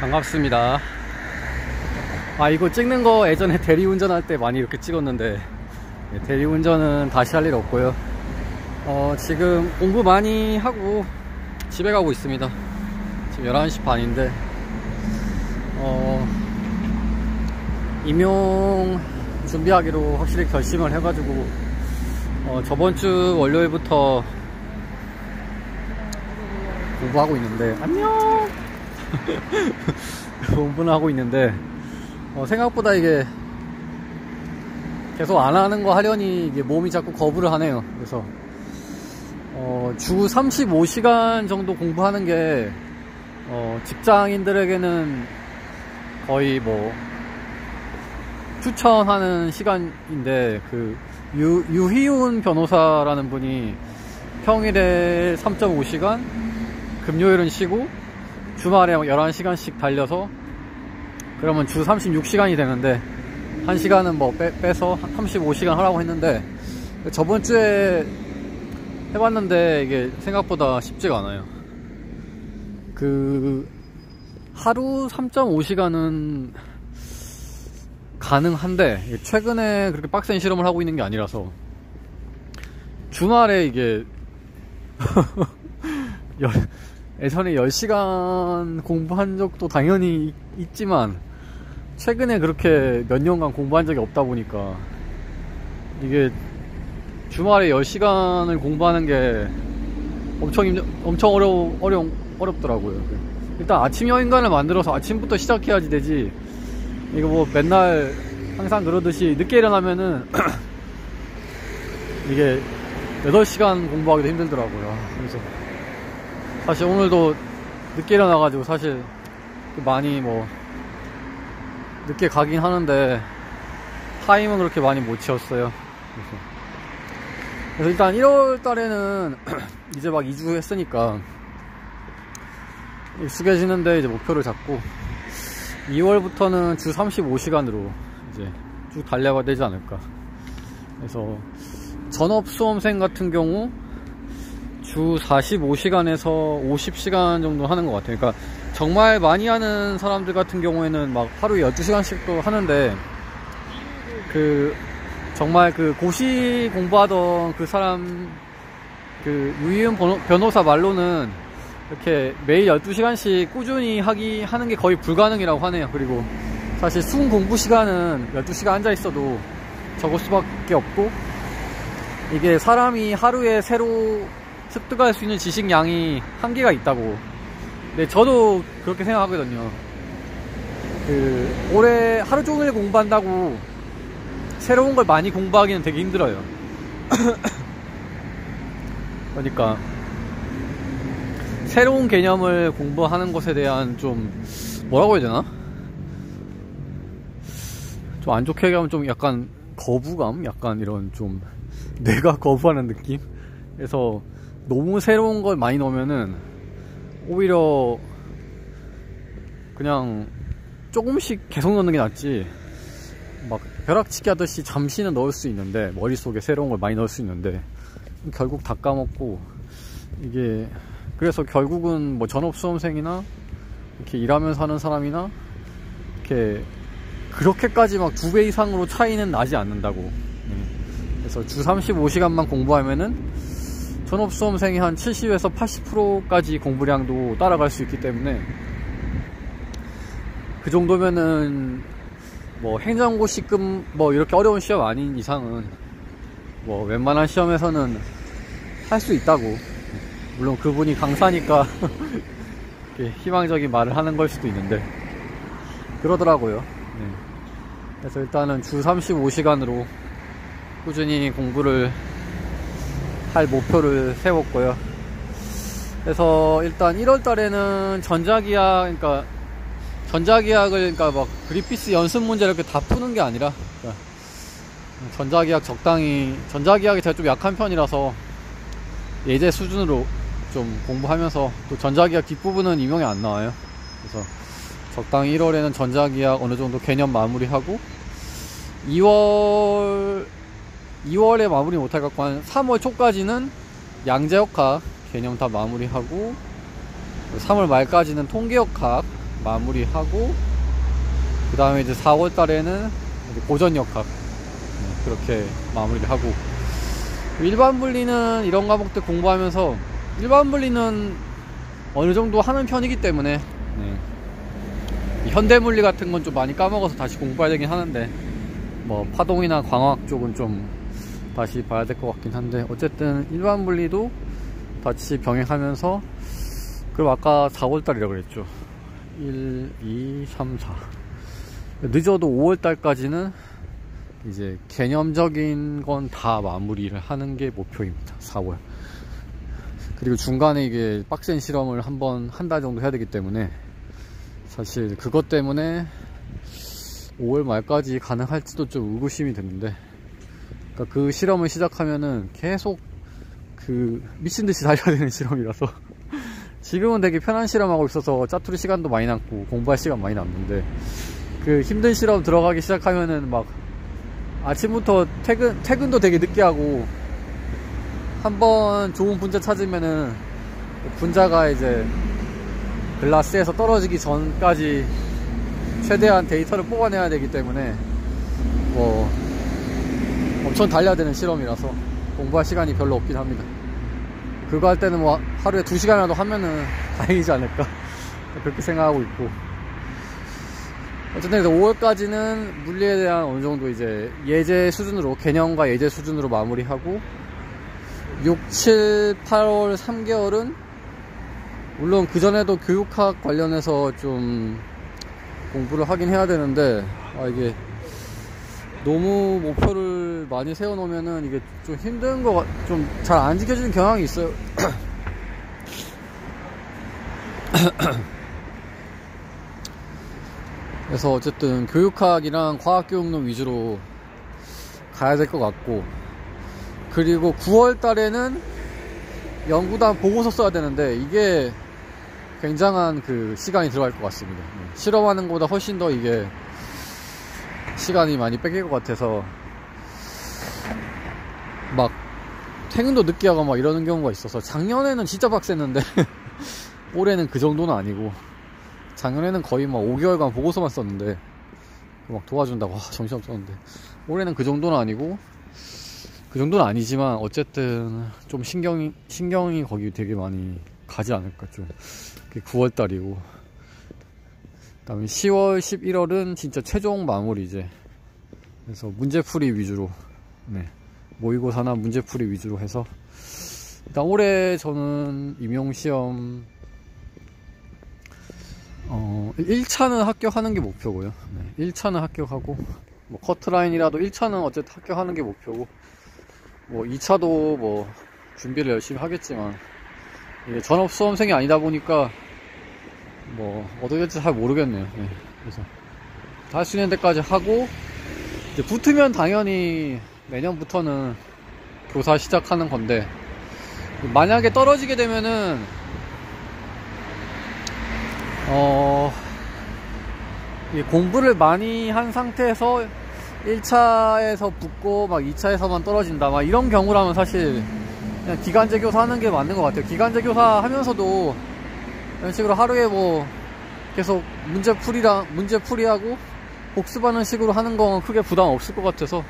반갑습니다. 이거 찍는 거 예전에 대리운전 할 때 많이 이렇게 찍었는데 대리운전은 다시 할 일 없고요. 지금 공부 많이 하고 집에 가고 있습니다. 지금 11시 반인데 임용 준비하기로 확실히 결심을 해가지고 저번주 월요일부터 공부하고 있는데 안녕 공부는 하고 있는데 생각보다 이게 계속 안 하는 거 하려니 이게 몸이 자꾸 거부를 하네요. 그래서 주 35시간 정도 공부하는 게 직장인들에게는 거의 뭐 추천하는 시간인데, 그 유희운 변호사라는 분이 평일에 3.5시간, 금요일은 쉬고 주말에 11시간씩 달려서 그러면 주 36시간이 되는데 1시간은 뭐 빼서 35시간 하라고 했는데, 저번 주에 해봤는데 이게 생각보다 쉽지가 않아요. 하루 3.5시간은 가능한데 최근에 그렇게 빡센 실험을 하고 있는 게 아니라서 주말에 이게 예전에 10시간 공부한 적도 당연히 있지만 최근에 그렇게 몇 년간 공부한 적이 없다 보니까 이게 주말에 10시간을 공부하는 게 엄청 어렵더라고요. 일단 아침 여인관을 만들어서 아침부터 시작해야지 되지, 이거 뭐 맨날 항상 그러듯이 늦게 일어나면은 이게 8시간 공부하기도 힘들더라고요. 그래서 사실 오늘도 늦게 일어나가지고 사실 많이 뭐 늦게 가긴 하는데 타임은 그렇게 많이 못 채웠어요. 그래서 일단 1월 달에는 이제 막 2주 했으니까 익숙해지는데 이제 목표를 잡고 2월부터는 주 35시간으로 이제 쭉 달려가야 되지 않을까. 그래서 전업수험생 같은 경우 주 45시간에서 50시간 정도 하는 것 같아요. 그러니까 정말 많이 하는 사람들 같은 경우에는 막 하루에 12시간씩도 하는데, 정말 고시 공부하던 그 사람, 유희은 변호사 말로는 이렇게 매일 12시간씩 꾸준히 하는 게 거의 불가능이라고 하네요. 그리고 사실 순 공부 시간은 12시간 앉아 있어도 적을 수밖에 없고, 이게 사람이 하루에 새로 습득할 수 있는 지식량이 한계가 있다고. 근데 저도 그렇게 생각하거든요. 올해 하루 종일 공부한다고 새로운 걸 많이 공부하기는 되게 힘들어요. 그러니까 새로운 개념을 공부하는 것에 대한 좀 뭐라고 해야 되나? 좀 안 좋게 얘기하면 좀 약간 거부감? 약간 이런 좀 내가 거부하는 느낌? 그래서 너무 새로운 걸 많이 넣으면은 오히려 그냥 조금씩 계속 넣는 게 낫지, 막 벼락치기 하듯이 잠시는 넣을 수 있는데, 머릿속에 새로운 걸 많이 넣을 수 있는데 결국 다 까먹고, 이게 그래서 결국은 뭐 전업수험생이나 이렇게 일하면서 하는 사람이나 이렇게 그렇게까지 막 2배 이상으로 차이는 나지 않는다고. 그래서 주 35시간만 공부하면은 전업수험생이 한 70에서 80%까지 공부량도 따라갈 수 있기 때문에, 그 정도면은 뭐 행정고시급 뭐 이렇게 어려운 시험 아닌 이상은 뭐 웬만한 시험에서는 할 수 있다고. 물론 그분이 강사니까 희망적인 말을 하는 걸 수도 있는데 그러더라고요. 그래서 일단은 주 35시간으로 꾸준히 공부를 할 목표를 세웠고요. 그래서 일단 1월 달에는 전자기학을 막 그리피스 연습 문제를 이렇게 다 푸는 게 아니라, 전자기학이 제가 좀 약한 편이라서 예제 수준으로 좀 공부하면서, 또 전자기학 뒷부분은 임용이 안 나와요. 그래서 적당히 1월에는 전자기학 어느 정도 개념 마무리하고, 2월에 마무리 못할 것 같고 한 3월 초까지는 양재역학 개념 다 마무리하고, 3월 말까지는 통계역학 마무리하고, 그 다음에 이제 4월 달에는 고전역학 그렇게 마무리를 하고, 일반 물리는 이런 과목들 공부하면서, 일반 물리는 어느 정도 하는 편이기 때문에 현대 물리 같은 건 좀 많이 까먹어서 다시 공부해야 되긴 하는데, 뭐 파동이나 광학 쪽은 좀 다시 봐야 될 것 같긴 한데, 어쨌든 일반 물리도 같이 병행하면서, 그리고 아까 4월달이라고 그랬죠. 1, 2, 3, 4 늦어도 5월달까지는 이제 개념적인 건 다 마무리를 하는 게 목표입니다. 4월. 그리고 중간에 이게 빡센 실험을 한 달 정도 해야 되기 때문에, 사실 그것 때문에 5월 말까지 가능할지도 좀 의구심이 드는데, 그러니까 그 실험을 시작하면은 계속 그 미친듯이 달려야 되는 실험이라서 지금은 되게 편한 실험하고 있어서 짜투리 시간도 많이 남고 공부할 시간 많이 남는데, 그 힘든 실험 들어가기 시작하면은 막 아침부터 퇴근도 되게 늦게 하고, 한번 좋은 분자 찾으면은 분자가 이제 글라스에서 떨어지기 전까지 최대한 데이터를 뽑아내야 되기 때문에 뭐 엄청 달려야 되는 실험이라서 공부할 시간이 별로 없긴 합니다. 그거 할 때는 뭐 하루에 2시간이라도 하면은 다행이지 않을까 그렇게 생각하고 있고, 어쨌든 5월까지는 물리에 대한 어느 정도 이제 예제 수준으로, 개념과 예제 수준으로 마무리하고, 6, 7, 8월 3개월은 물론 그 전에도 교육학 관련해서 좀 공부를 하긴 해야 되는데, 이게 너무 목표를 많이 세워놓으면은 이게 좀 힘든 거, 좀 잘 안 지켜지는 경향이 있어요. 그래서 어쨌든 교육학이랑 과학교육론 위주로 가야 될 것 같고, 그리고 9월 달에는 연구단 보고서 써야 되는데, 이게 굉장한 그 시간이 들어갈 것 같습니다. 실험하는 것보다 훨씬 더 이게 시간이 많이 뺏길 것 같아서, 막 퇴근도 늦게 하고 막 이러는 경우가 있어서, 작년에는 진짜 빡셌는데 올해는 그 정도는 아니고, 작년에는 거의 막 5개월간 보고서만 썼는데, 막 도와준다고 정신없 썼는데, 올해는 그 정도는 아니고, 그 정도는 아니지만 어쨌든 좀 신경이 거기 되게 많이 가지 않을까. 좀 9월달이고, 그 다음에 10월 11월은 진짜 최종 마무리 이제. 그래서 문제풀이 위주로, 모의고사나 문제풀이 위주로 해서, 일단 올해 저는 임용시험 1차는 합격하는 게 목표고요. 1차는 합격하고, 뭐 커트라인이라도 1차는 어쨌든 합격하는 게 목표고, 뭐 2차도 뭐 준비를 열심히 하겠지만, 이게 전업 수험생이 아니다 보니까 뭐 어떻게 될지 잘 모르겠네요. 그래서 할 수 있는 데까지 하고, 이제 붙으면 당연히 내년부터는 교사 시작하는 건데, 만약에 떨어지게 되면은 공부를 많이 한 상태에서 1차에서 붙고 막 2차에서만 떨어진다, 막 이런 경우라면 사실 그냥 기간제 교사 하는 게 맞는 것 같아요. 기간제 교사 하면서도 이런 식으로 하루에 뭐 계속 문제풀이하고 복습하는 식으로 하는 건 크게 부담 없을 것 같아서,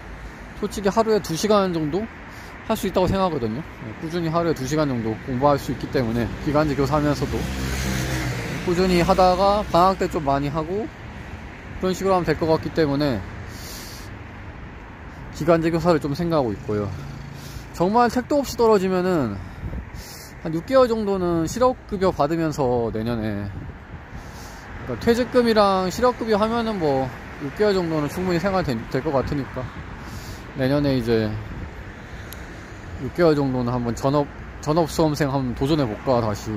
솔직히 하루에 2시간 정도 할 수 있다고 생각하거든요. 꾸준히 하루에 2시간 정도 공부할 수 있기 때문에, 기간제 교사 하면서도 꾸준히 하다가 방학 때 좀 많이 하고 그런 식으로 하면 될 것 같기 때문에 기간제 교사를 좀 생각하고 있고요. 정말 택도 없이 떨어지면은 한 6개월 정도는 실업급여 받으면서 내년에, 그러니까 퇴직금이랑 실업급여 하면은 뭐 6개월 정도는 충분히 생활 될 것 같으니까, 내년에 이제 6개월 정도는 한번 전업 수험생 한번 도전해볼까 다시,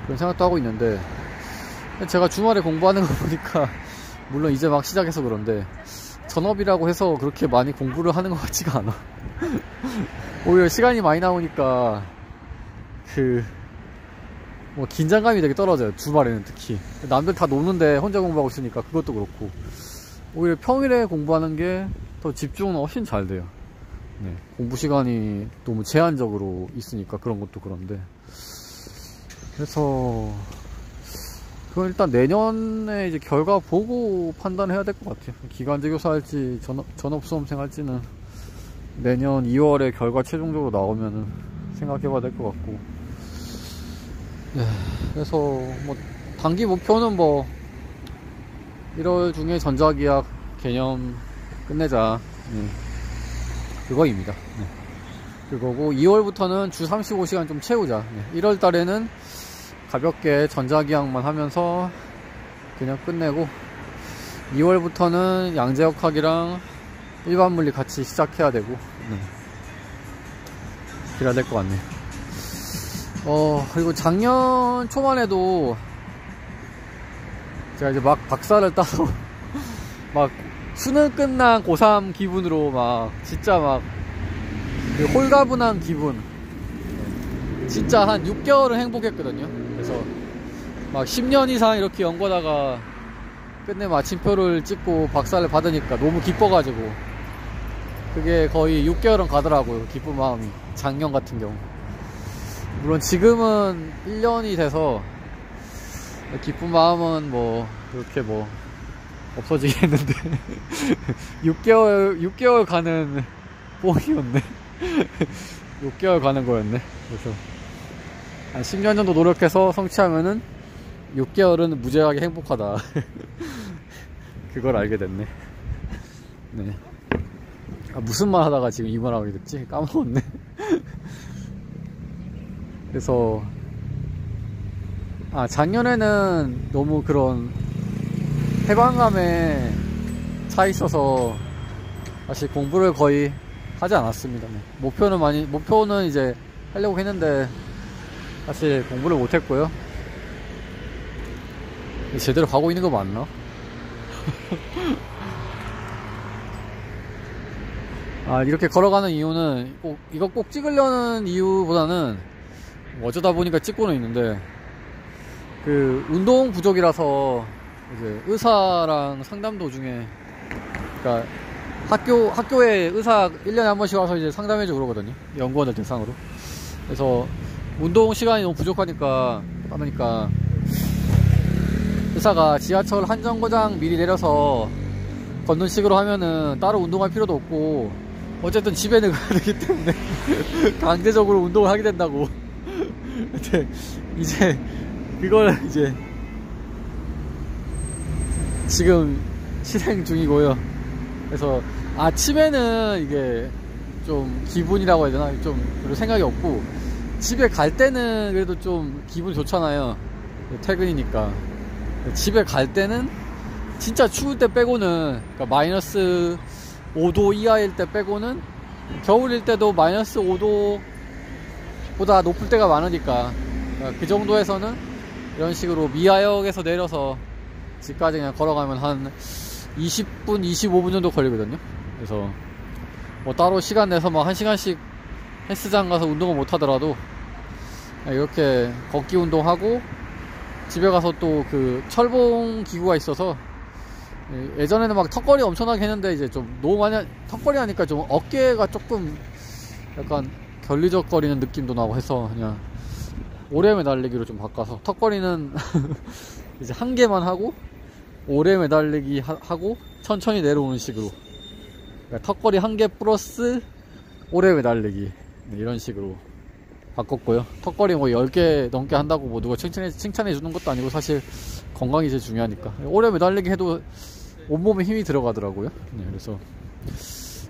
그런 생각도 하고 있는데, 제가 주말에 공부하는 거 보니까 물론 이제 막 시작해서 그런데 전업이라고 해서 그렇게 많이 공부를 하는 것 같지가 않아. 오히려 시간이 많이 나오니까 뭐 긴장감이 되게 떨어져요. 주말에는 특히 남들 다 노는데 혼자 공부하고 있으니까 그것도 그렇고, 오히려 평일에 공부하는 게 더 집중은 훨씬 잘 돼요. 공부 시간이 너무 제한적으로 있으니까 그런 것도 그런데, 그래서 그건 일단 내년에 이제 결과 보고 판단해야 될 것 같아요. 기간제 교사 할지 전업수험생 할지는 내년 2월에 결과 최종적으로 나오면은 생각해봐야 될 것 같고. 네, 그래서 뭐 단기 목표는 뭐 1월 중에 전자계약 개념 끝내자, 그거입니다. 네. 그거고 2월부터는 주 35시간 좀 채우자. 1월 달에는 가볍게 전자계약만 하면서 그냥 끝내고 2월부터는 양재역학이랑 일반 물리 같이 시작해야 되고, 그래야 될 것 같네. 그리고 작년 초만 해도 제가 이제 막 박사를 따서 막 수능 끝난 고3 기분으로 막 진짜 막 그 홀가분한 기분, 진짜 한 6개월은 행복했거든요. 그래서 막 10년 이상 이렇게 연구하다가 끝내 마침표를 찍고 박사를 받으니까 너무 기뻐가지고 그게 거의 6개월은 가더라고요. 기쁜 마음이. 작년 같은 경우. 물론 지금은 1년이 돼서 기쁜 마음은 뭐 그렇게 뭐 없어지겠는데 6개월 가는 뽕이었네. 6개월 가는 거였네. 그래서 한 10년 정도 노력해서 성취하면은 6개월은 무제하게 행복하다. 그걸 알게 됐네. 네. 무슨 말 하다가 지금 이 말 하게 됐지? 까먹었네. 그래서 작년에는 너무 그런 해방감에 차 있어서 사실 공부를 거의 하지 않았습니다. 목표는 이제 하려고 했는데 사실 공부를 못했고요. 제대로 가고 있는 거 맞나? 이렇게 걸어가는 이유는 이거 꼭 찍으려는 이유보다는 어쩌다 보니까 찍고는 있는데, 그 운동 부족이라서 이제 의사랑 상담 도중에, 그러니까 학교에 의사 1년에 한 번씩 와서 이제 상담해주고 그러거든요. 연구원들 대상으로. 그래서 운동 시간이 너무 부족하니까 의사가 지하철 한 정거장 미리 내려서 걷는 식으로 하면은 따로 운동할 필요도 없고 어쨌든 집에는 가야 되기 때문에 강제적으로 운동을 하게 된다고. 근데 이제 그걸 이제 지금 실행 중이고요. 그래서 아침에는 이게 좀 기분이라고 해야 되나, 좀 별로 생각이 없고, 집에 갈 때는 그래도 좀 기분이 좋잖아요. 퇴근이니까. 집에 갈 때는 진짜 추울 때 빼고는, 그러니까 마이너스 5도 이하일 때 빼고는, 겨울일 때도 마이너스 5도보다 높을 때가 많으니까, 그러니까 그 정도에서는 이런 식으로 미아역에서 내려서 집까지 그냥 걸어가면 한 20분, 25분 정도 걸리거든요. 그래서 뭐 따로 시간 내서 막 1시간씩 헬스장 가서 운동을 못 하더라도 이렇게 걷기 운동하고, 집에 가서 또 그 철봉 기구가 있어서, 예전에는 막 턱걸이 엄청나게 했는데 이제 좀 너무 많이 턱걸이 하니까 좀 어깨가 조금 약간 결리적거리는 느낌도 나고 해서 그냥 오래 매달리기로 좀 바꿔서, 턱걸이는 이제 한 개만 하고 오래 매달리기 하고 천천히 내려오는 식으로, 그러니까 턱걸이 한 개 플러스 오래 매달리기, 이런 식으로 바꿨고요. 턱걸이 뭐 10개 넘게 한다고 뭐 누가 칭찬해 주는 것도 아니고 사실 건강이 제일 중요하니까 오래 매달리기 해도 온몸에 힘이 들어가더라고요. 그래서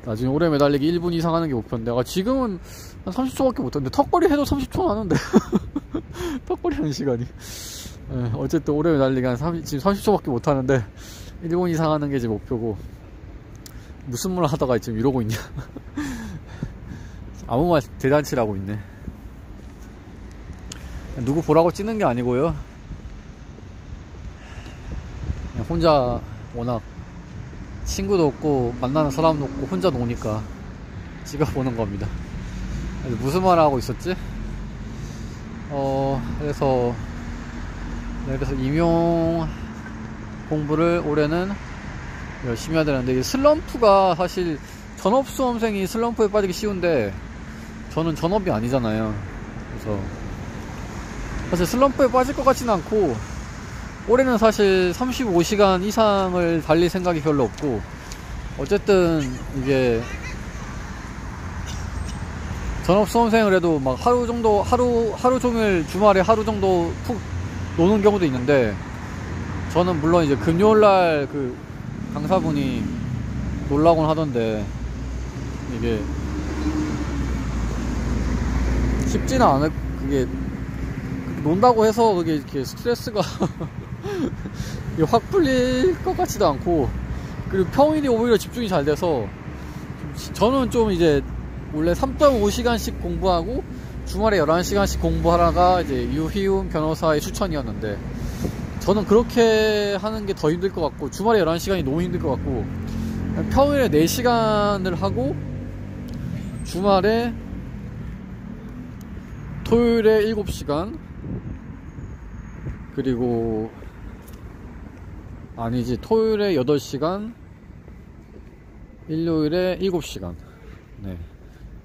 나중에 오래 매달리기 1분 이상 하는 게 목표인데, 지금은 한 30초밖에 못하는데, 턱걸이 해도 30초 나는데 턱걸이 하는 시간이, 어쨌든 오래 매달리기 지금 30초밖에 못하는데 1분 이상 하는 게 제 목표고, 무슨 말 하다가 지금 이러고 있냐. 아무 말 대잔치를 하고 있네. 누구 보라고 찍는 게 아니고요, 그냥 혼자 워낙 친구도 없고 만나는 사람도 없고 혼자 노니까 찍어보는 겁니다. 무슨 말 하고 있었지? 그래서 임용 공부를 올해는 열심히 해야 되는데, 슬럼프가 사실 전업수험생이 슬럼프에 빠지기 쉬운데 저는 전업이 아니잖아요. 그래서 사실 슬럼프에 빠질 것 같지는 않고, 올해는 사실 35시간 이상을 달릴 생각이 별로 없고, 어쨌든 이게 전업 수험생을 해도 막 하루 정도, 하루 종일 주말에 하루 정도 푹 노는 경우도 있는데, 저는 물론 이제 금요일날 그 강사분이 놀라곤 하던데, 이게 쉽지는 않을, 그게 논다고 해서 그게 이렇게 스트레스가 확 풀릴 것 같지도 않고, 그리고 평일이 오히려 집중이 잘 돼서, 저는 좀 이제 원래 3.5시간씩 공부하고 주말에 11시간씩 공부하라가 이제 유희운 변호사의 추천이었는데, 저는 그렇게 하는 게 더 힘들 것 같고, 주말에 11시간이 너무 힘들 것 같고, 평일에 4시간을 하고 주말에 토요일에 7시간, 그리고 아니지, 토요일에 8시간, 일요일에 7시간. 네.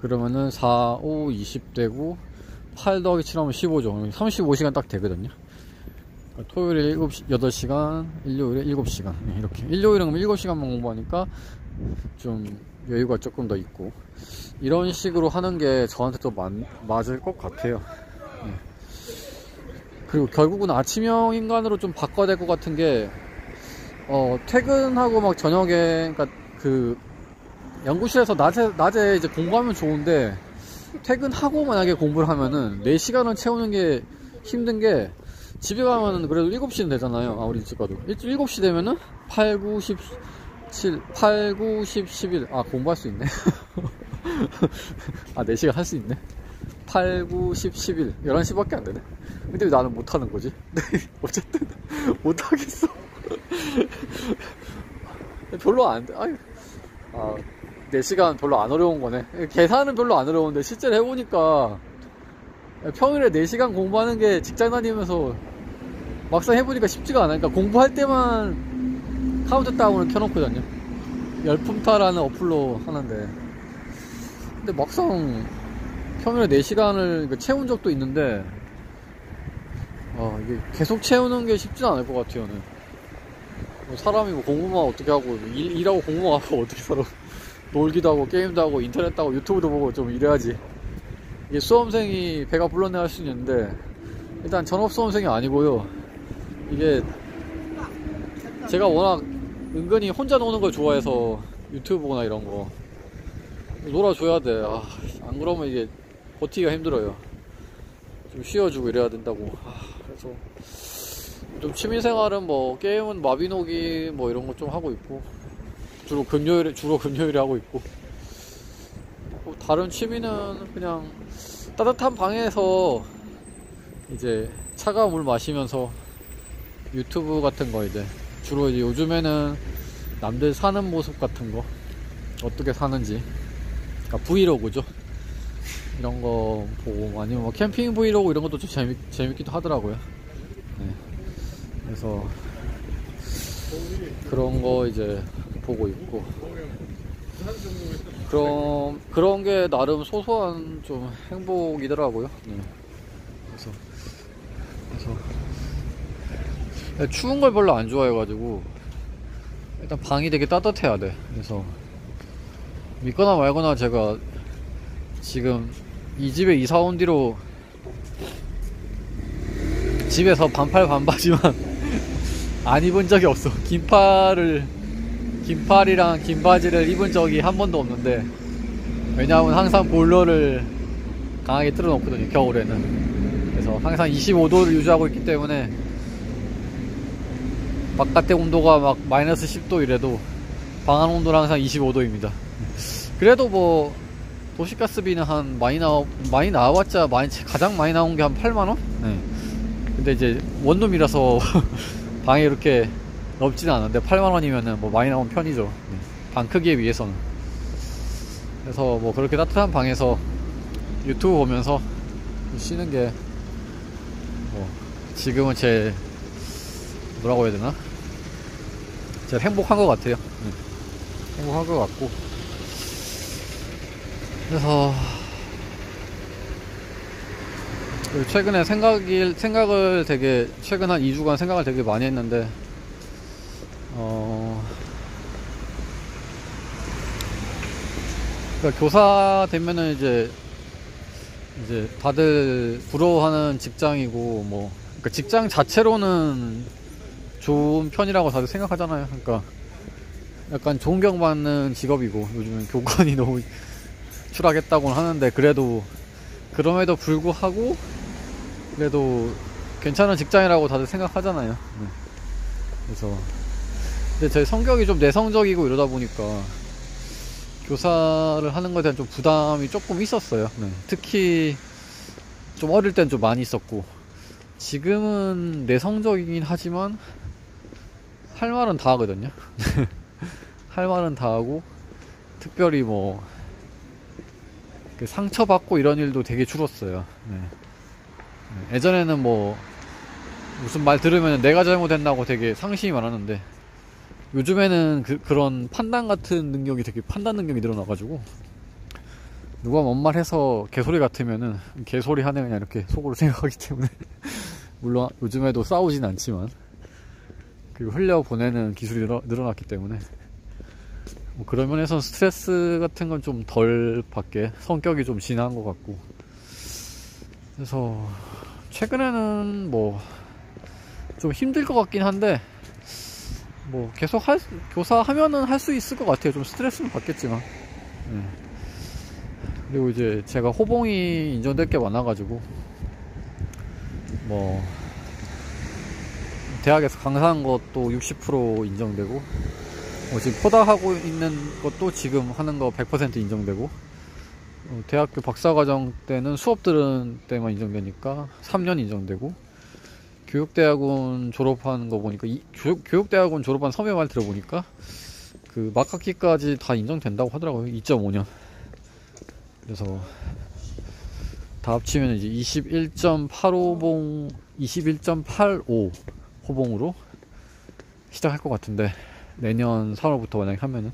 그러면은 4, 5, 20 되고 8 더하기 7 하면 15죠. 35시간 딱 되거든요. 토요일에 8시간, 일요일에 7시간. 네, 이렇게. 일요일은 7시간만 공부하니까 좀 여유가 조금 더 있고, 이런 식으로 하는 게 저한테 더 맞을 것 같아요. 네. 그리고 결국은 아침형 인간으로 좀 바꿔야 될 것 같은 게, 퇴근하고 막 저녁에, 그러니까 그 연구실에서 낮에 이제 공부하면 좋은데, 퇴근하고 만약에 공부를 하면은 4시간을 채우는 게 힘든 게, 집에 가면은 그래도 7시는 되잖아요. 아, 우리 집 가도 7시 되면은 8, 9, 10, 7, 8, 9, 10, 11. 아, 공부할 수 있네. 아, 4시간 할 수 있네. 8, 9, 10, 11. 11시밖에 안 되네. 근데 왜 나는 못하는 거지? 어쨌든 못하겠어. 별로 안 돼. 아유. 아, 4시간 별로 안 어려운 거네. 계산은 별로 안 어려운데 실제로 해보니까 평일에 4시간 공부하는 게 직장 다니면서 막상 해보니까 쉽지가 않아. 그러니까 공부할 때만 카운트다운을 켜놓거든요. 열품타라는 어플로 하는데, 근데 막상 평일에 4시간을 채운 적도 있는데, 이게 계속 채우는 게 쉽진 않을 것 같아요. 뭐 사람이 뭐 공부만 어떻게 하고, 일하고 공부만 하고 어떻게 살아. 놀기도 하고 게임도 하고 인터넷도 하고 유튜브도 보고 좀 이래야지 이게 수험생이 배가 불렀네 할 수 있는데, 일단 전업 수험생이 아니고요. 이게 제가 워낙 은근히 혼자 노는 걸 좋아해서 유튜브나 이런 거 놀아줘야 돼. 안 그러면 이게 버티기가 힘들어요. 좀 쉬어주고 이래야 된다고. 그래서 좀 취미생활은 뭐 게임은 마비노기 뭐 이런 거 좀 하고 있고, 주로 금요일에 하고 있고, 다른 취미는 그냥 따뜻한 방에서 이제 차가운 물 마시면서 유튜브 같은 거, 이제 주로 이제 요즘에는 남들 사는 모습 같은 거, 어떻게 사는지, 그러니까 브이로그죠. 이런 거 보고, 아니면 뭐 캠핑 브이로그 이런 것도 좀 재밌기도 하더라고요. 네. 그래서 그런 거 이제 보고 있고, 그런 게 나름 소소한 좀 행복이더라고요. 네. 그래서 추운 걸 별로 안 좋아해가지고, 일단 방이 되게 따뜻해야 돼. 그래서 믿거나 말거나 제가 지금 이 집에 이사 온 뒤로 집에서 반팔 반바지만 안 입은 적이 없어. 긴팔이랑 긴 바지를 입은 적이 한 번도 없는데, 왜냐하면 항상 보일러를 강하게 틀어놓거든요, 겨울에는. 그래서 항상 25도를 유지하고 있기 때문에 바깥의 온도가 막 마이너스 10도 이래도 방 안 온도는 항상 25도입니다. 그래도 뭐 도시가스비는 한 많이 나와봤자 가장 많이 나온 게 한 8만원? 네. 근데 이제 원룸이라서 방에 이렇게 넓지는 않은데 8만원이면은 뭐 많이 나온 편이죠. 네. 방 크기에 비해서는. 그래서 뭐 그렇게 따뜻한 방에서 유튜브 보면서 쉬는 게 뭐 지금은 뭐라고 해야 되나? 제가 행복한 것 같아요. 네. 행복한 것 같고, 그래서 최근에 생각을 되게, 최근 한 2주간 생각을 되게 많이 했는데, 그러니까 교사 되면은 이제 다들 부러워하는 직장이고, 뭐, 그러니까 직장 자체로는 좋은 편이라고 다들 생각하잖아요. 그러니까 약간 존경받는 직업이고, 요즘은 교권이 너무 추락했다고는 하는데, 그럼에도 불구하고 그래도 괜찮은 직장이라고 다들 생각하잖아요. 네. 그래서 근데 제 성격이 좀 내성적이고 이러다 보니까 교사를 하는 것에 대한 좀 부담이 조금 있었어요. 네. 특히 좀 어릴 땐 좀 많이 있었고, 지금은 내성적이긴 하지만 할 말은 다 하거든요. 할 말은 다 하고, 특별히 뭐 상처받고 이런 일도 되게 줄었어요. 네. 예전에는 뭐 무슨 말 들으면 내가 잘못했나고 되게 상심이 많았는데, 요즘에는 그런 판단 능력이 늘어나가지고, 누가 뭔 말 해서 개소리 같으면은 개소리 하네 그냥 이렇게 속으로 생각하기 때문에 물론 요즘에도 싸우진 않지만, 그리고 흘려보내는 기술이 늘어났기 때문에 뭐 그런 면에서 스트레스 같은 건 좀 덜 받게 성격이 좀 진한 것 같고, 그래서 최근에는 뭐 좀 힘들 것 같긴 한데, 뭐 계속 교사 하면은 할 수 있을 것 같아요. 좀 스트레스는 받겠지만. 네. 그리고 이제 제가 호봉이 인정될 게 많아가지고, 뭐 대학에서 강사한 것도 60% 인정되고, 지금 포닥하고 있는 것도 지금 하는 거 100% 인정되고, 대학교 박사과정 때는 수업 들은 때만 인정되니까 3년 인정되고, 교육대학원 졸업한 거 보니까, 교육대학원 졸업한 선배 말 들어보니까 그 막학기까지 다 인정된다고 하더라고요. 2.5년. 그래서 다 합치면 이제 21.85 호봉으로 시작할 것 같은데, 내년 3월부터 만약에 하면은,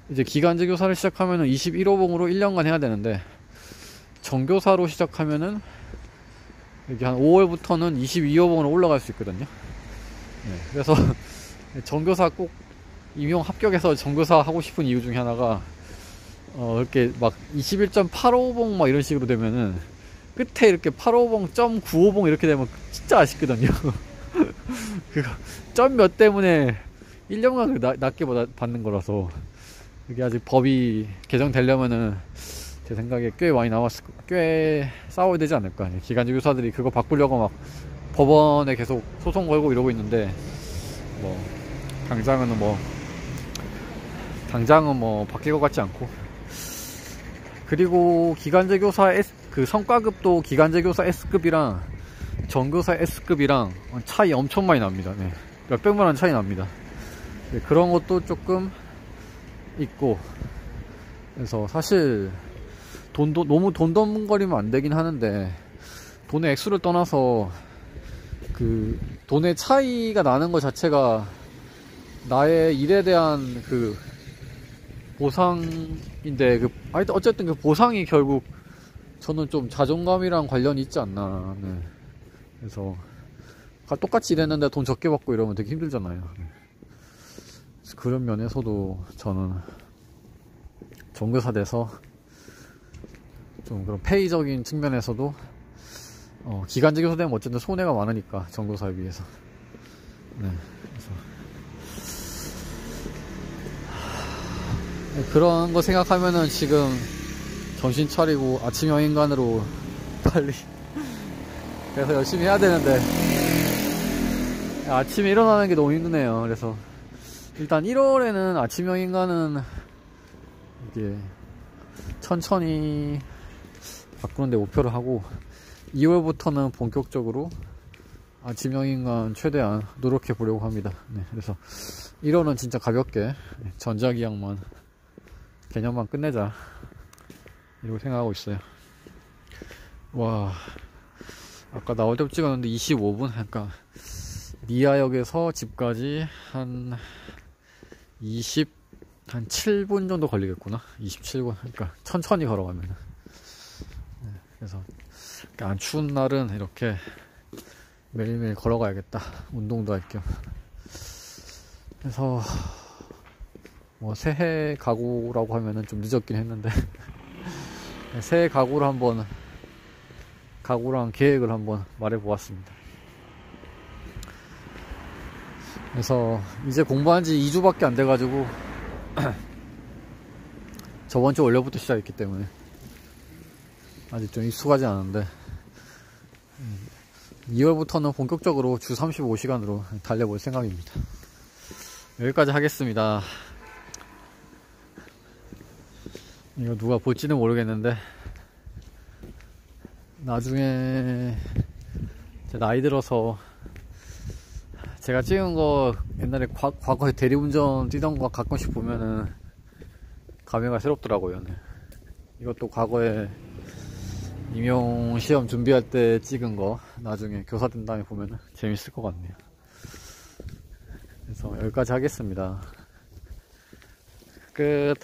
이제 기간제 교사를 시작하면은 21호봉으로 1년간 해야 되는데, 정교사로 시작하면은 이게 한 5월부터는 22호봉으로 올라갈 수 있거든요. 네, 그래서 정교사 꼭 임용 합격해서 정교사 하고 싶은 이유 중에 하나가, 이렇게 막 21.85봉 막 이런 식으로 되면은 끝에 이렇게 85봉, 9호봉 이렇게 되면 진짜 아쉽거든요. 그거 점 몇 때문에 1년간 낮게 받는 거라서, 이게 아직 법이 개정되려면은 제 생각에 꽤 싸워야 되지 않을까. 기간제 교사들이 그거 바꾸려고 막 법원에 계속 소송 걸고 이러고 있는데, 뭐 당장은 뭐 바뀔 것 같지 않고. 그리고 기간제 교사 그 성과급도 기간제 교사 S급이랑 정교사 S급이랑 차이 엄청 많이 납니다. 네. 몇백만원 차이 납니다. 네, 그런 것도 조금 있고, 그래서 사실 너무 돈거리면 안 되긴 하는데, 돈의 액수를 떠나서 그 돈의 차이가 나는 것 자체가 나의 일에 대한 그 보상인데, 어쨌든 그 보상이 결국 저는 좀 자존감이랑 관련이 있지 않나. 네. 그래서 똑같이 일했는데 돈 적게 받고 이러면 되게 힘들잖아요. 그런 면에서도 저는 정교사 돼서 좀 그런 페이적인 측면에서도, 기간제 교사 되면 어쨌든 손해가 많으니까 정교사에 비해서. 네, 그래서 그런 거 생각하면은 지금 정신 차리고 아침형 인간으로 빨리 그래서 열심히 해야 되는데, 아침에 일어나는 게 너무 힘드네요. 그래서 일단 1월에는 아침형 인간은 이게 천천히 바꾸는데 목표를 하고, 2월부터는 본격적으로 아침형 인간 최대한 노력해 보려고 합니다. 네, 그래서 1월은 진짜 가볍게 전자기학만 개념만 끝내자 이러고 생각하고 있어요. 와, 아까 나올 때부터 찍었는데 25분. 그러니까 미아역에서 집까지 한 7분 정도 걸리겠구나. 27분. 그러니까 천천히 걸어가면. 네, 그래서 안 추운 날은 이렇게 매일매일 걸어가야겠다. 운동도 할 겸. 그래서 뭐 새해 각오라고 하면은 좀 늦었긴 했는데 새해 각오랑 계획을 한번 말해보았습니다. 그래서 이제 공부한 지 2주밖에 안 돼가지고 저번 주 월요일부터 시작했기 때문에 아직 좀 익숙하지 않은데 2월부터는 본격적으로 주 35시간으로 달려볼 생각입니다. 여기까지 하겠습니다. 이거 누가 볼지는 모르겠는데 나중에 제 나이 들어서 제가 찍은 거 옛날에 과거에 대리운전 뛰던 거 가끔씩 보면은 감회가 새롭더라고요. 네. 이것도 과거에 임용시험 준비할 때 찍은 거 나중에 교사 된 다음에 보면은 재밌을 것 같네요. 그래서 여기까지 하겠습니다. 끝.